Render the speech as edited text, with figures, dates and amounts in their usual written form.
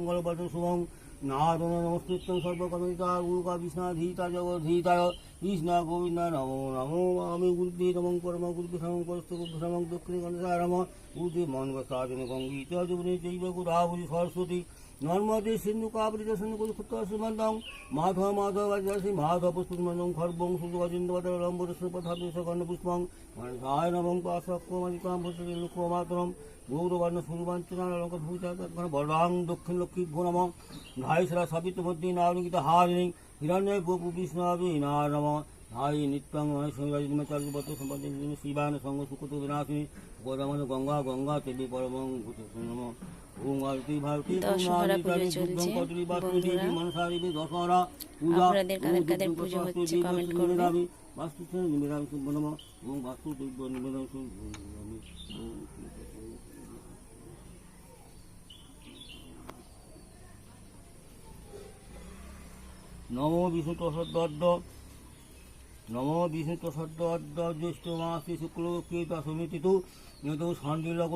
মঙ্গলবর্ধন শুভং নারায়ণ নমস্কৃত্যং সর্বকর্মণিতা গুরুকা বিষ্ণাধীতা জগদ্ধীতায় কৃষ্ণা গোবিন্দা নমো নমো আমি গুরুদেব নমং পরম গুরুদেব সমং পরস্ত গুরু সমং দক্ষিণে গণেশায় নমঃ গুরুদেব মনবস্তাজনে গঙ্গীত যমুনে চৈব গোদাবরী সরস্বতী নর্মদে সিন্ধু কাবরী সিন্ধু কুরুক্ষেত্র শ্রীমন্তং মাধব মাধব আদিবাসী মাধব পুষ্পমন্দং খর্বং সুন্দর লম্বর সুপথাবিষ গণপুষ্পং গণেশায় নমং পাশক্রমিকাম ভূষে লোকমাতরম গৌরবর্ণ সুরবাঞ্চনা অলঙ্কার ভূষা বলাং দক্ষিণ লক্ষ্মী ভো নম ধাইসরা সাবিত মধ্যে নারঙ্গিত হারিণী হিরণ্য গোপু বিষ্ণাবি নারম ধাই নিত্যং মহেশ্বরাজিমাচার্যপত্র সম্পদে শিবান সঙ্গ সুকত বিনাশিনী গোদামন গঙ্গা গঙ্গা তেলি পরমং ভূত নম ওম আরতি ভারতী দশহরা পুজো চলছে বন্ধুরা, দশহরা পূজা আপনাদের কাদের কাদের পুজো হচ্ছে কমেন্ট করবেন। বাস্তু নিবেদন শুভ নম ওম বাস্তু দিব্য নিবেদন শুভ নমো বিষ্ণু তসদ্দ নমো বিষ্ণু তসদ্দ জ্যৈষ্ঠ মাসে শুক্লপক্ষে দশমী তিথু শান্তিলগ